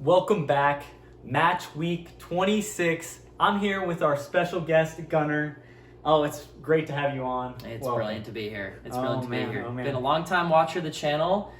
Welcome back. Match week 26. I'm here with our special guest, Gunnar. Oh, it's great to have you on. It's Welcome. brilliant to be here. It's brilliant to be here. Oh, man. Been a long time watcher of the channel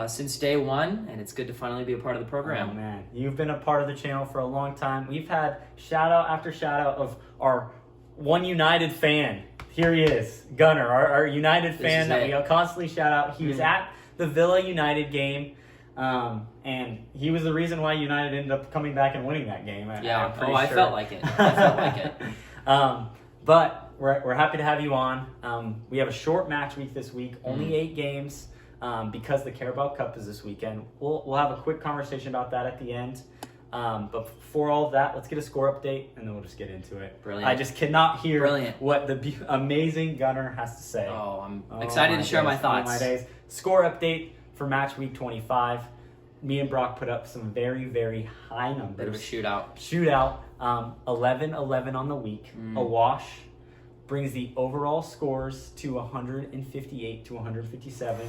since day one, and it's good to finally be a part of the program. Oh, man. You've been a part of the channel for a long time. We've had shout out after shout out of our one United fan. Here he is, Gunnar, our United fan that we constantly shout out. He was at the Villa-United game. And he was the reason why United ended up coming back and winning that game. I felt like it. I felt like it. But we're happy to have you on. We have a short match week this week, only 8 games, because the Carabao Cup is this weekend. We'll have a quick conversation about that at the end. But before all of that, let's get a score update, and then we'll just get into it. Brilliant. I just cannot hear what the amazing Gunnar has to say. Oh, I'm excited to share my thoughts. My days. Score update for match week 25. Me and Brock put up some very, very high numbers. Bit of a shootout. 11-11 on the week. A wash brings the overall scores to 158 to 157.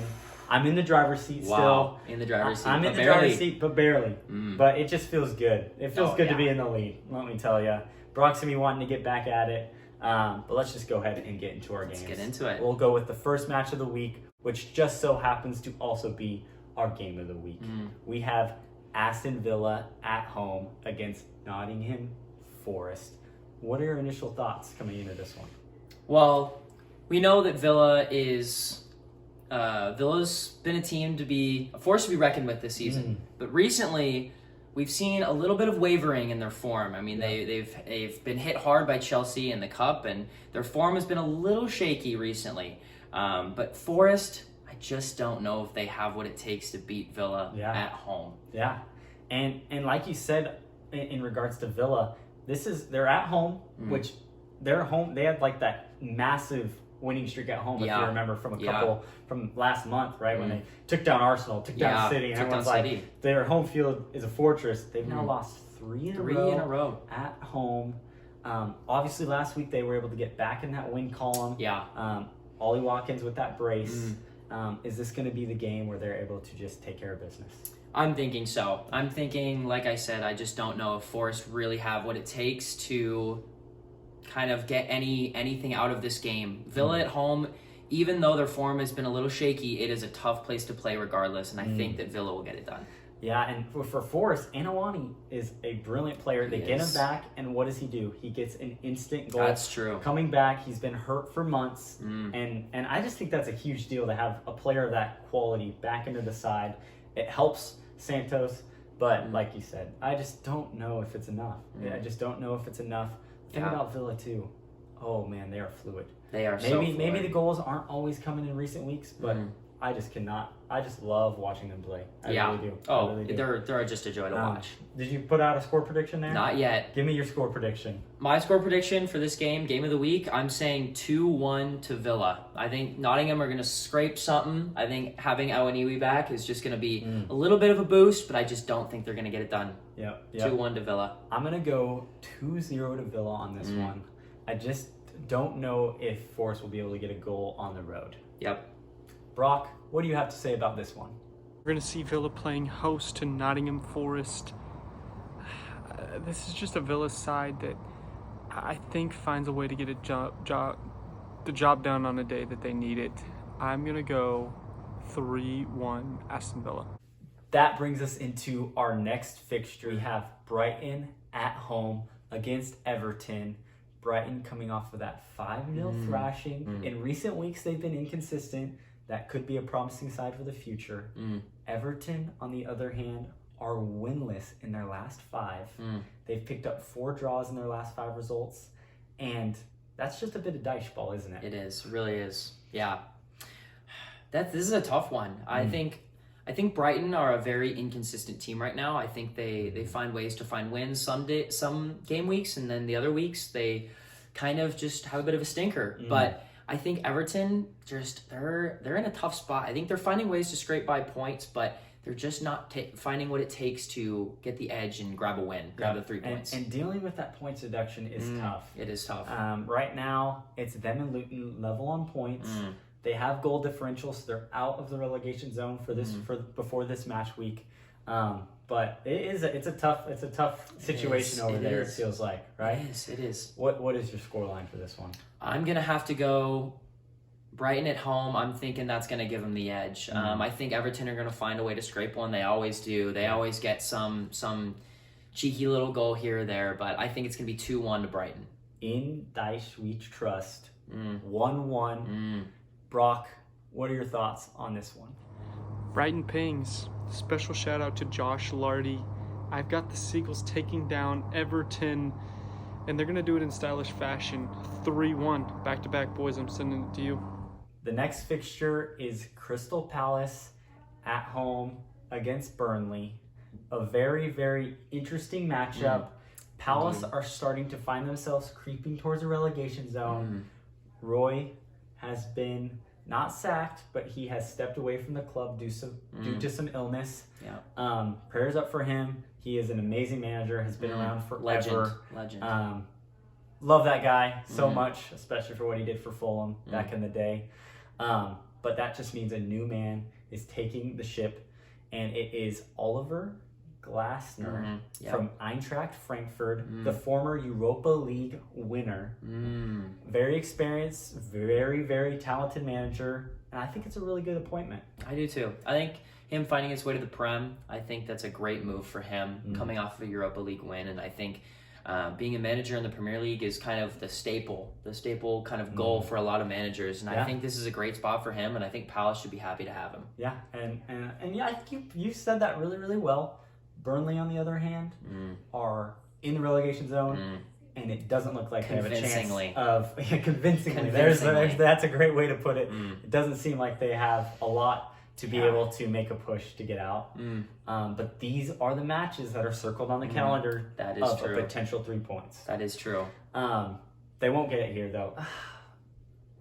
I'm in the driver's seat still. In the driver's seat. I'm in the driver's seat, but barely. But it just feels good. It feels good to be in the lead, let me tell you. Brock's going to be wanting to get back at it. But let's just go ahead and get into our games. Let's get into it. We'll go with the first match of the week, which just so happens to also be our game of the week. We have Aston Villa at home against Nottingham Forest. What are your initial thoughts coming into this one? Well, we know that Villa's been a team to be a force to be reckoned with this season. But recently, we've seen a little bit of wavering in their form. I mean, they've been hit hard by Chelsea in the Cup, and their form has been a little shaky recently. But Forest, I just don't know if they have what it takes to beat Villa at home. Yeah, and like you said, in regards to Villa, they're at home, which they're home. They had like that massive winning streak at home, if you remember from from last month, right? When they took down Arsenal, took down City, and everyone's like, their home field is a fortress. They've now lost three in a row at home. Obviously, last week they were able to get back in that win column. Ollie Watkins with that brace. Is this going to be the game where they're able to just take care of business? I'm thinking so. I'm thinking, like I said, I just don't know if Forrest really have what it takes to kind of get anything out of this game. Villa at home, even though their form has been a little shaky, it is a tough place to play regardless, and I think that Villa will get it done. Yeah, and for Forrest, Anawani is a brilliant player. They get him back, and what does he do? He gets an instant goal. That's true. Coming back, he's been hurt for months, and I just think that's a huge deal to have a player of that quality back into the side. It helps Santos, but like you said, I just don't know if it's enough. I just don't know if it's enough. Think about Villa too. Oh man, they are fluid. They are so fluid. Maybe the goals aren't always coming in recent weeks, but I just cannot. I just love watching them play. I really do. Oh, really do. They're just a joy to watch. Did you put out a score prediction there? Not yet. Give me your score prediction. My score prediction for this game of the week, I'm saying 2-1 to Villa. I think Nottingham are going to scrape something. I think having Awaniyi back is just going to be a little bit of a boost, but I just don't think they're going to get it done. Yep. 2-1 to Villa. I'm going to go 2-0 to Villa on this one. I just don't know if Forrest will be able to get a goal on the road. Yep. Brock, what do you have to say about this one? We're going to see Villa playing host to Nottingham Forest. This is just a Villa side that I think finds a way to get the job done on a day that they need it. I'm going to go 3-1 Aston Villa. That brings us into our next fixture. We have Brighton at home against Everton. Brighton coming off of that 5-0 thrashing. In recent weeks, they've been inconsistent. That could be a promising side for the future. Everton, on the other hand, are winless in their last 5. They've picked up 4 draws in their last 5 results. And that's just a bit of dice ball, isn't it? It is. Really is. Yeah. This is a tough one. I think Brighton are a very inconsistent team right now. I think they find ways to find wins some game weeks, and then the other weeks they kind of just have a bit of a stinker. But I think Everton they're in a tough spot. I think they're finding ways to scrape by points, but they're just not finding what it takes to get the edge and grab a win, grab the 3 points. And dealing with that points deduction is tough. It is tough. Right now, it's them and Luton level on points. They have goal differential, so they're out of the relegation zone for this before this match week. But it's a tough situation over there. It feels like, right? It is. What is your scoreline for this one? I'm gonna have to go Brighton at home. I'm thinking that's gonna give them the edge. I think Everton are gonna find a way to scrape one. They always do. They always get some cheeky little goal here or there. But I think it's gonna be 2-1 to Brighton. In thy sweet trust, 1-1. Brock, what are your thoughts on this one? Brighton pings. Special shout out to Josh Lardy. I've got the Seagulls taking down Everton, and they're going to do it in stylish fashion. 3-1. Back-to-back, boys. I'm sending it to you. The next fixture is Crystal Palace at home against Burnley. A very, very interesting matchup. Palace are starting to find themselves creeping towards a relegation zone. Roy has been not sacked, but he has stepped away from the club due to some illness. Yeah. Prayers up for him. He is an amazing manager, has been around forever. Legend. Love that guy so much, especially for what he did for Fulham back in the day. But that just means a new man is taking the ship, and it is Oliver Glasner from Eintracht Frankfurt, the former Europa League winner. Very experienced, very, very talented manager, and I think it's a really good appointment. I do too. I think him finding his way to the Prem, I think that's a great move for him, coming off of a Europa League win, and I think being a manager in the Premier League is kind of the staple kind of goal for a lot of managers, and I think this is a great spot for him, and I think Palace should be happy to have him. Yeah, and I think you said that really, really well. Burnley, on the other hand, are in the relegation zone, and it doesn't look like they have a chance of convincingly. That's a great way to put it. It doesn't seem like they have a lot to be able to make a push to get out. But these are the matches that are circled on the calendar that is true. A potential 3 points. That is true. They won't get it here, though.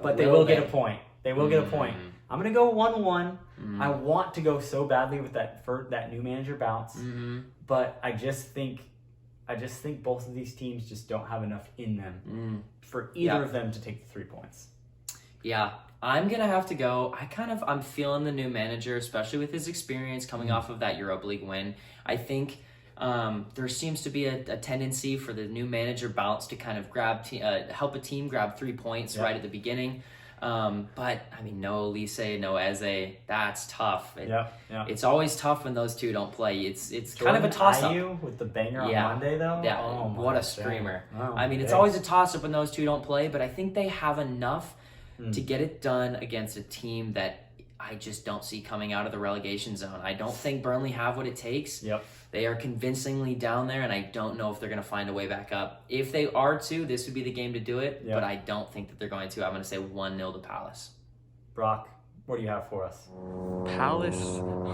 But they will get a point. They will get a point. I'm going to go 1-1. I want to go so badly with that new manager bounce, but I just think both of these teams just don't have enough in them for either of them to take the 3 points. Yeah, I'm going to have to go. I'm feeling the new manager, especially with his experience coming off of that Europa League win. I think there seems to be a tendency for the new manager bounce to kind of help a team grab 3 points right at the beginning. But I mean, no Lise, no Eze, that's tough. It's always tough when those two don't play. It's kind of a toss-up. With the banger on Monday, though? Yeah, what a screamer. I mean, it's always a toss-up when those two don't play, but I think they have enough to get it done against a team that I just don't see coming out of the relegation zone. I don't think Burnley have what it takes. They are convincingly down there, and I don't know if they're going to find a way back up. If they are to, this would be the game to do it, but I don't think that they're going to. I'm going to say 1-0 to Palace. Brock, what do you have for us? Palace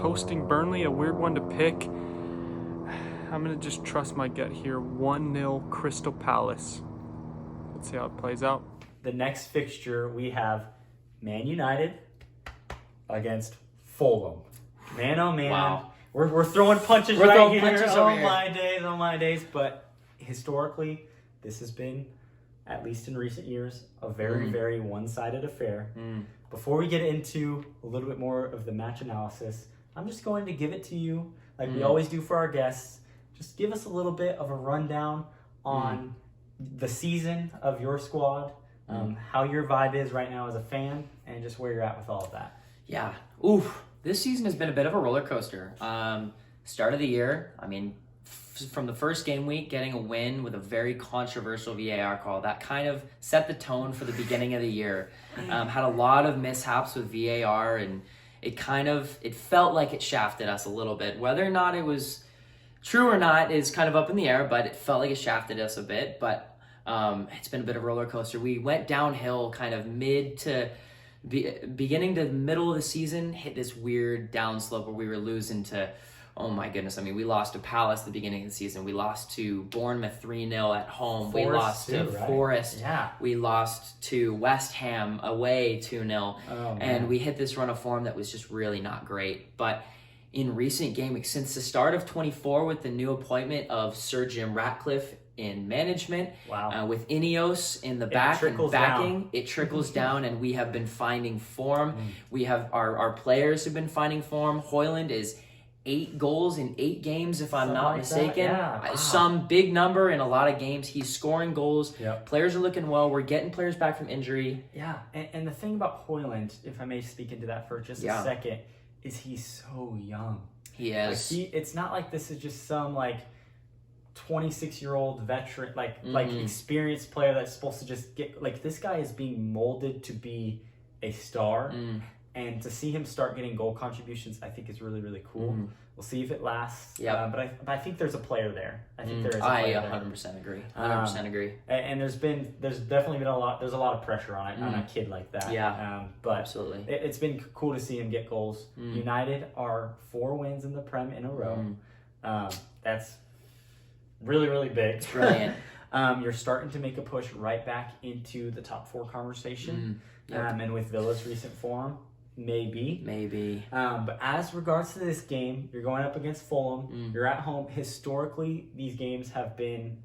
hosting Burnley, a weird one to pick. I'm going to just trust my gut here. 1-0 Crystal Palace. Let's see how it plays out. The next fixture, we have Man United against Fulham. Man, oh man. Wow. We're throwing punches here. Oh my days. But historically, this has been, at least in recent years, a very, very one-sided affair. Before we get into a little bit more of the match analysis, I'm just going to give it to you, like we always do for our guests. Just give us a little bit of a rundown on the season of your squad, how your vibe is right now as a fan, and just where you're at with all of that. Yeah. Oof. This season has been a bit of a roller coaster. Start of the year, I mean, from the first game week, getting a win with a very controversial VAR call, that kind of set the tone for the beginning of the year. Had a lot of mishaps with VAR, and it felt like it shafted us a little bit. Whether or not it was true or not is kind of up in the air, but it felt like it shafted us a bit. But it's been a bit of a roller coaster. We went downhill kind of beginning to the middle of the season, hit this weird downslope where we were losing to, oh my goodness, I mean, we lost to Palace at the beginning of the season. We lost to Bournemouth 3-0 at home. Forrest, we lost to Forrest. Yeah. We lost to West Ham away 2-0. And we hit this run of form that was just really not great. But in recent game weeks, since the start of 24 with the new appointment of Sir Jim Ratcliffe in management, with Ineos in the back and backing, it trickles down, and we have been finding form. We have our players have been finding form. Højlund is 8 goals in 8 games, if I'm Something not like mistaken. that. Yeah. Wow. Some big number in a lot of games. He's scoring goals. Yep. Players are looking well. We're getting players back from injury. Yeah, and the thing about Højlund, if I may speak into that for just a second, is he's so young. He is. It's not like this is just some 26-year-old veteran, like experienced player that's supposed to just get this guy is being molded to be a star. And to see him start getting goal contributions, I think is really, really cool. We'll see if it lasts. Yeah, but I think there's a player there. I think there is. I 100% agree. 100% agree. And there's definitely been a lot. There's a lot of pressure on a kid like that. Yeah. But absolutely, it's been cool to see him get goals. United are 4 wins in the Prem in a row. That's really, really big. It's brilliant. You're starting to make a push right back into the top 4 conversation. And with Villa's recent form. Maybe. But as regards to this game, you're going up against Fulham. You're at home. Historically, these games have been,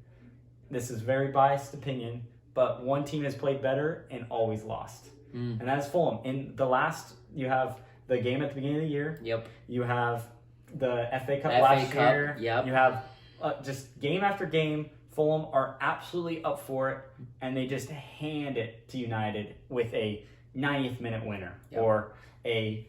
this is very biased opinion, but one team has played better and always lost. And that's Fulham. In the last, you have the game at the beginning of the year. Yep. You have the FA Cup last year. Yep. You have just game after game. Fulham are absolutely up for it, and they just hand it to United with a 90th minute winner or 8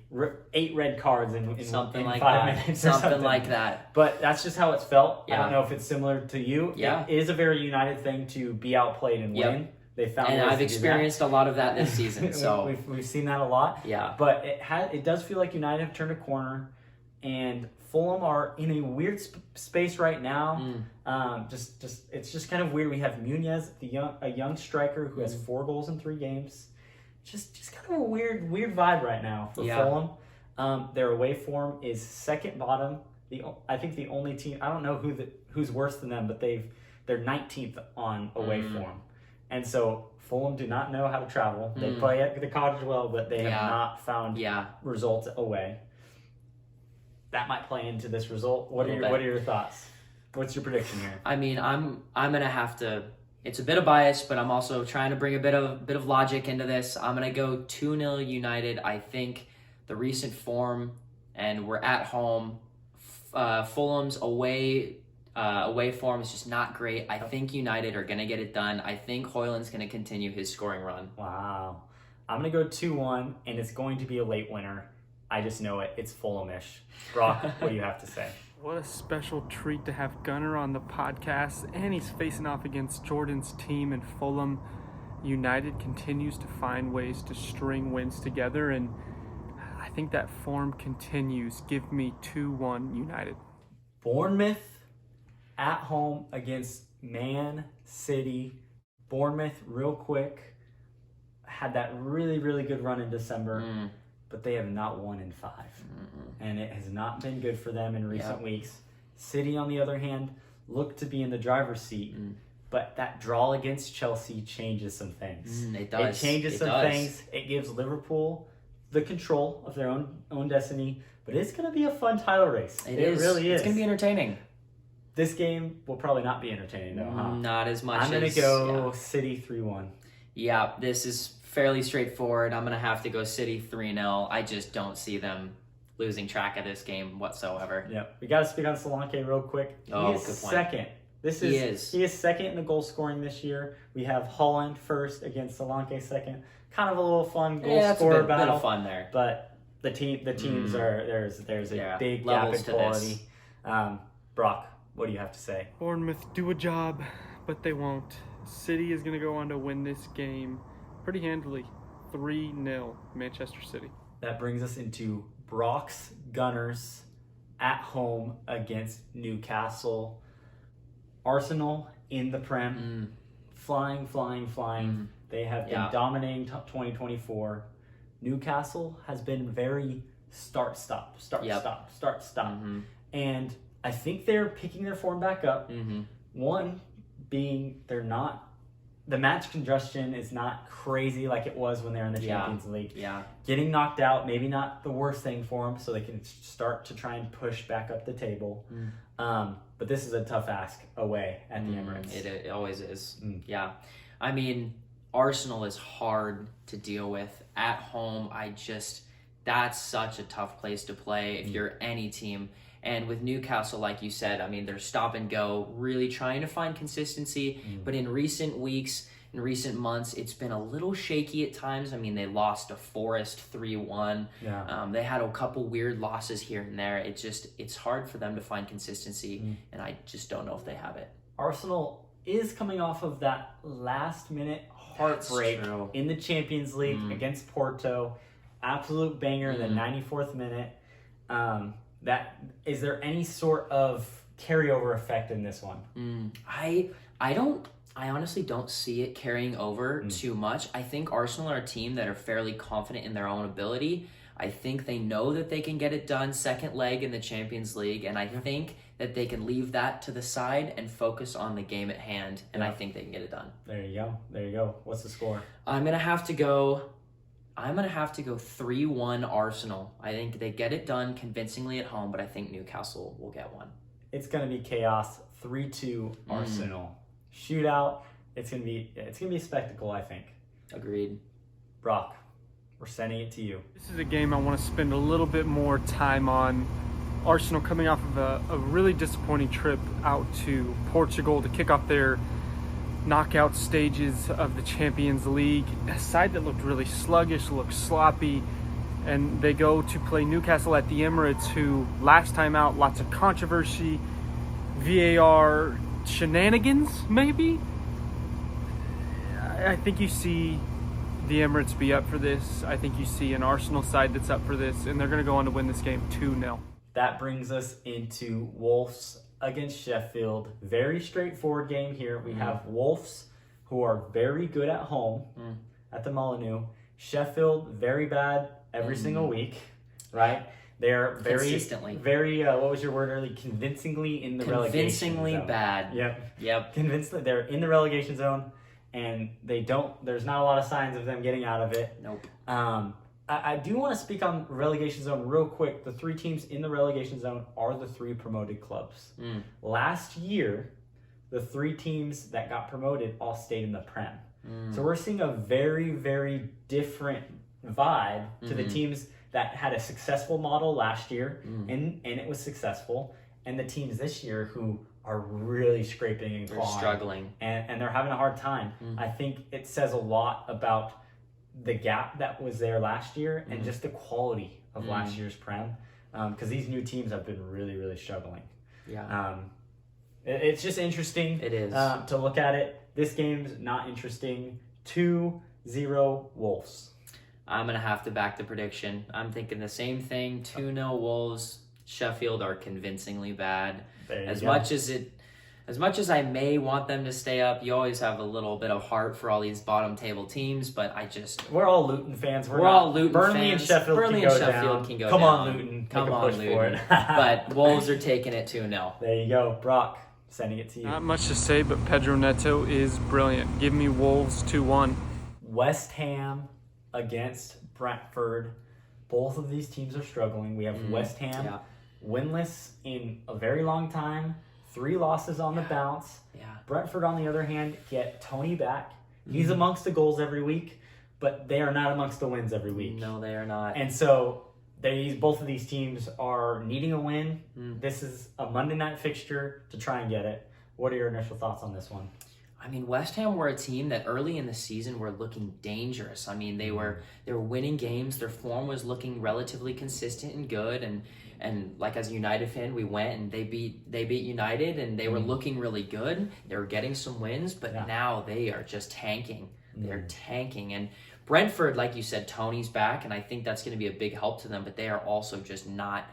red cards in something in like 5 that. minutes Something like that. But that's just how it's felt. Yeah. I don't know if it's similar to you. Yeah. It is a very United thing to be outplayed and win. They found and ways I've to experienced a lot of that this season. So we've seen that a lot. Yeah. But it does feel like United have turned a corner, and Fulham are in a weird space right now. It's just kind of weird. We have Nunez, a young striker who has 4 goals in 3 games. Just kind of a weird vibe right now for Fulham. Their away form is second bottom. I think the only team, I don't know who's worse than them, but they're 19th on away form. And so Fulham do not know how to travel. They play at the Cottage well, but they have not found results away. That might play into this result. What are your thoughts? What's your prediction here? I mean, I'm gonna have to. It's a bit of bias, but I'm also trying to bring a bit of logic into this. I'm gonna go 2-0 United. I think the recent form, and we're at home. Fulham's away form is just not great. I think United are gonna get it done. I think Højlund's gonna continue his scoring run. Wow, I'm gonna go 2-1, and it's going to be a late winner. I just know it. It's Fulham-ish. Brock, what do you have to say? What a special treat to have Gunnar on the podcast, and he's facing off against Jordan's team in Fulham. United continues to find ways to string wins together, and I think that form continues. Give me 2-1 United. Bournemouth at home against Man City. Bournemouth, real quick, had that really, really good run in December. But they have not won in 5. And it has not been good for them in recent weeks. City, on the other hand, look to be in the driver's seat. But that draw against Chelsea changes some things. It does. It changes some things. It gives Liverpool the control of their own destiny. But it's going to be a fun title race. It really is. It's going to be entertaining. This game will probably not be entertaining, though, huh? Not as much I'm going to go City 3-1. Yeah, this is fairly straightforward. I'm going to have to go City 3-0. I just don't see them losing track of this game whatsoever. Yeah, we got to speak on Solanke real quick. He is second. He is second in the goal scoring this year. We have Holland first against Solanke second. Kind of a little fun goal scorer battle. Bit of fun there. But the teams are there's a big gap in to quality. Brock, what do you have to say? Bournemouth do a job, but they won't. City is going to go on to win this game pretty handily. 3-0 Manchester City. That brings us into Brock's Gunners at home against Newcastle. Arsenal in the Prem. Flying. They have been dominating 2024. Newcastle has been very start-stop. And I think they're picking their form back up. One being the match congestion is not crazy like it was when they're in the Champions League. Getting knocked out, maybe not the worst thing for them, so they can start to try and push back up the table. But this is a tough ask away at the Emirates. It always is. Yeah. I mean, Arsenal is hard to deal with. At home, that's such a tough place to play if you're any team. And with Newcastle, like you said, I mean, they're stop and go, really trying to find consistency. But in recent weeks, in recent months, it's been a little shaky at times. I mean, they lost to Forrest 3-1. Yeah. They had a couple weird losses here and there. It's hard for them to find consistency, and I just don't know if they have it. Arsenal is coming off of that last-minute heartbreak in the Champions League against Porto. Absolute banger in the 94th minute. Is there any sort of carryover effect in this one? I honestly don't see it carrying over too much. I think Arsenal are a team that are fairly confident in their own ability. I think they know that they can get it done second leg in the Champions League, and I think that they can leave that to the side and focus on the game at hand, and I think they can get it done. There you go. What's the score? I'm gonna have to go 3-1 Arsenal. I think they get it done convincingly at home, but I think Newcastle will get one. It's gonna be chaos. 3-2 Arsenal. Shootout. It's gonna be a spectacle, I think. Agreed. Brock, we're sending it to you. This is a game I want to spend a little bit more time on. Arsenal coming off of a really disappointing trip out to Portugal to kick off their knockout stages of the Champions League. A side that looked really sluggish, looked sloppy, and they go to play Newcastle at the Emirates, who last time out, lots of controversy, VAR shenanigans, maybe? I think you see the Emirates be up for this. I think you see an Arsenal side that's up for this, and they're going to go on to win this game 2-0. That brings us into Wolves against Sheffield. Very straightforward game here. We have Wolves, who are very good at home at the Molineux. Sheffield, very bad every single week, right? They're very consistently, what was your word earlier? Convincingly in the relegation zone. Convincingly bad. Yep. Convincingly, they're in the relegation zone, and there's not a lot of signs of them getting out of it. Nope. I do want to speak on relegation zone real quick. The 3 teams in the relegation zone are the 3 promoted clubs. Last year, the 3 teams that got promoted all stayed in the Prem. So we're seeing a very, very different vibe to the teams that had a successful model last year, and it was successful, and the teams this year who are really scraping and clawing. They're struggling. And they're having a hard time. I think it says a lot about the gap that was there last year and just the quality of last year's Prem, because these new teams have been really, really struggling. It's just interesting. It is. To look at it. This game's not interesting. 2-0 Wolves. I'm going to have to back the prediction. I'm thinking the same thing. 2-0 Wolves. Sheffield are convincingly bad. As much as I may want them to stay up, you always have a little bit of heart for all these bottom table teams, but we're all Luton fans. We're all Luton Burnley fans. And Sheffield Burnley can and go Sheffield down. can go Come down. on, Luton. Come on, Luton. But Wolves are taking it 2-0. There you go. Brock, sending it to you. Not much to say, but Pedro Neto is brilliant. Give me Wolves 2-1. West Ham against Brentford. Both of these teams are struggling. We have West Ham winless in a very long time. 3 losses on the bounce. Brentford, on the other hand, get Tony back. He's amongst the goals every week, but they are not amongst the wins every week. No, they are not. And so both of these teams are needing a win. This is a Monday night fixture to try and get it. What are your initial thoughts on this one? I mean, West Ham were a team that early in the season were looking dangerous. I mean, they were winning games. Their form was looking relatively consistent and good. And like as a United fan, we went and they beat United, and they were looking really good. They were getting some wins, but now they are just tanking. They're tanking. And Brentford, like you said, Tony's back, and I think that's going to be a big help to them. But they are also just not.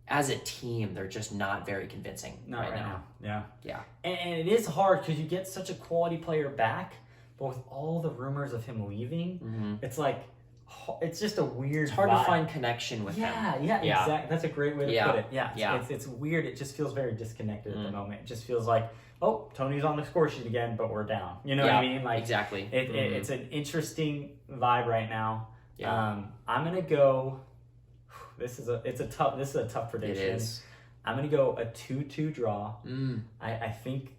As a team, they're just not very convincing right now. Yeah. And it is hard because you get such a quality player back, but with all the rumors of him leaving, it's like, it's just a weird It's hard vibe. to find connection with him. Yeah, exactly. That's a great way to put it. It's weird. It just feels very disconnected at the moment. It just feels like, oh, Tony's on the score sheet again, but we're down. You know what I mean? Like, exactly. It's an interesting vibe right now. I'm gonna go. This is a tough prediction. It is. I'm gonna go a 2-2 draw. I think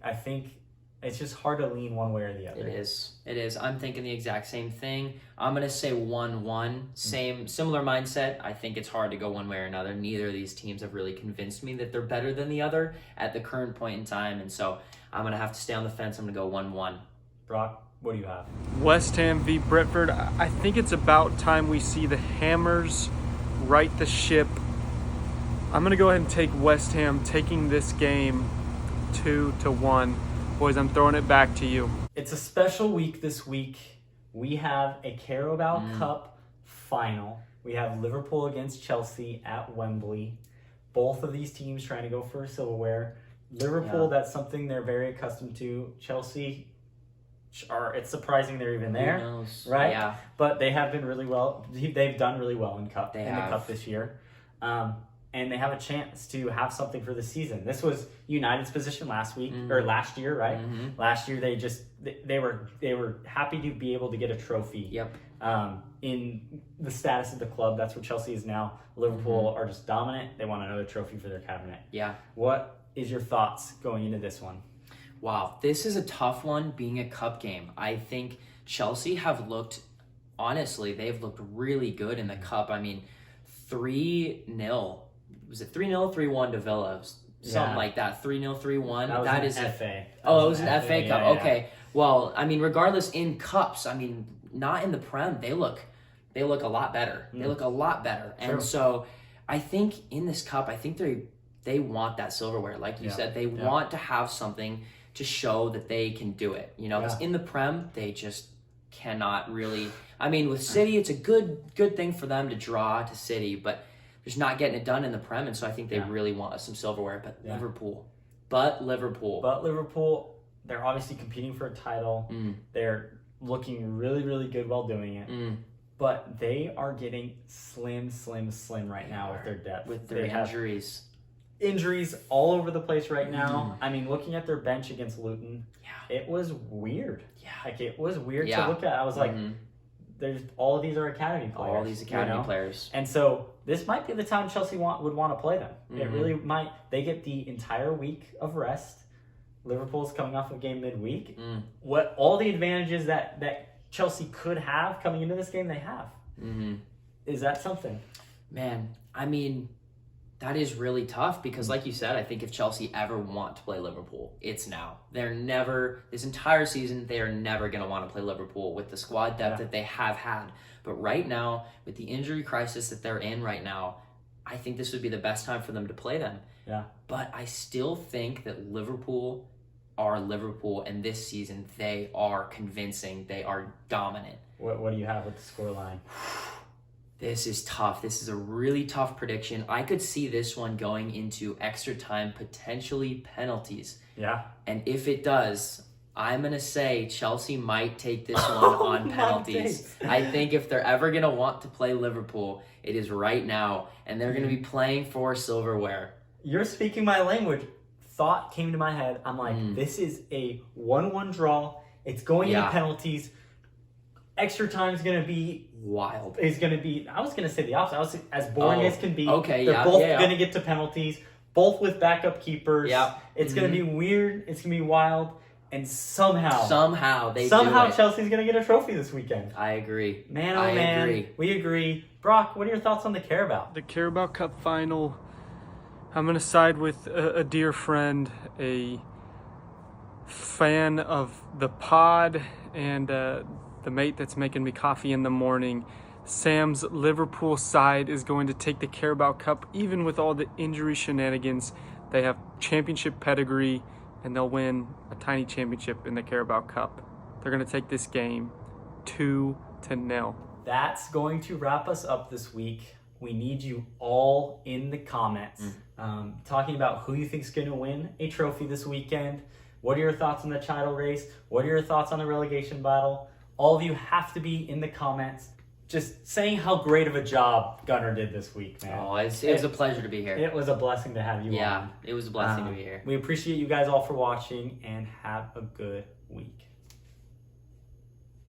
it's just hard to lean one way or the other. It is. I'm thinking the exact same thing. I'm going to say 1-1. Similar mindset. I think it's hard to go one way or another. Neither of these teams have really convinced me that they're better than the other at the current point in time. And so I'm going to have to stay on the fence. I'm going to go 1-1. Brock, what do you have? West Ham v. Brentford. I think it's about time we see the Hammers right the ship. I'm going to go ahead and take West Ham taking this game 2-1. Boys, I'm throwing it back to you. It's a special week this week. We have a Carabao Cup Final. We have Liverpool against Chelsea at Wembley. Both of these teams trying to go for silverware. Liverpool, that's something they're very accustomed to. Chelsea, it's surprising they're even there. Who knows? Right? Yeah. But they have been really well. They've done really well in the Cup this year. And they have a chance to have something for the season. This was United's position last week or last year, right? Last year they were happy to be able to get a trophy. Yep. In the status of the club, that's where Chelsea is now. Liverpool are just dominant. They want another trophy for their cabinet. Yeah. What is your thoughts going into this one? Wow, this is a tough one being a cup game. I think Chelsea have looked, honestly, they've looked really good in the cup. I mean, 3-0. Was it 3-0, 3-1 to Villa? Something like that. 3-0, 3-1. That is FA. Oh, it was an FA Cup. Yeah. Okay. Well, I mean, regardless, in cups, I mean, not in the Prem, they look a lot better. They look a lot better. True. And so I think in this cup, I think they want that silverware. Like you said, they want to have something to show that they can do it. You know, because in the Prem, they just cannot really. I mean, with City, it's a good thing for them to draw to City, but just not getting it done in the Prem, and so I think they really want some silverware. But Liverpool, they're obviously competing for a title. They're looking really, really good while doing it. But they are getting slim right now with their depth. With their injuries. Injuries all over the place right now. I mean, looking at their bench against Luton, it was weird. Yeah. Like, it was weird to look at. I was like, there's all of these are academy players. All these academy players. And so this might be the time Chelsea would want to play them. It really might. They get the entire week of rest. Liverpool's coming off a game midweek. What all the advantages that Chelsea could have coming into this game, they have. Is that something? Man, I mean, that is really tough because, like you said, I think if Chelsea ever want to play Liverpool, it's now. This entire season, they are never going to want to play Liverpool with the squad depth that they have had. But right now, with the injury crisis that they're in right now, I think this would be the best time for them to play them. Yeah. But I still think that Liverpool are Liverpool, and this season they are convincing. They are dominant. What do you have with the scoreline? This is tough. This is a really tough prediction. I could see this one going into extra time, potentially penalties. Yeah. And if it does, I'm going to say Chelsea might take this one on penalties. I think if they're ever going to want to play Liverpool, it is right now. And they're going to be playing for silverware. You're speaking my language. Thought came to my head. I'm like, this is a 1-1 draw. It's going into penalties. Extra time is going to be wild. Is going to be. I was going to say the opposite. As boring as can be. Okay, they're both going to get to penalties. Both with backup keepers. Yeah. It's going to be weird. It's going to be wild. And somehow Chelsea's going to get a trophy this weekend. I agree. Man, oh man, agree. We agree. Brock, what are your thoughts on the Carabao? The Carabao Cup Final. I'm going to side with a dear friend, a fan of the pod, and the mate that's making me coffee in the morning. Sam's Liverpool side is going to take the Carabao Cup, even with all the injury shenanigans. They have championship pedigree, and they'll win a tiny championship in the Carabao Cup. They're going to take this game 2-0. That's going to wrap us up this week. We need you all in the comments talking about who you think is going to win a trophy this weekend. What are your thoughts on the title race? What are your thoughts on the relegation battle? All of you have to be in the comments just saying how great of a job Gunnar did this week, man. Oh, it was a pleasure to be here. It was a blessing to have you on. Yeah, it was a blessing to be here. We appreciate you guys all for watching, and have a good week.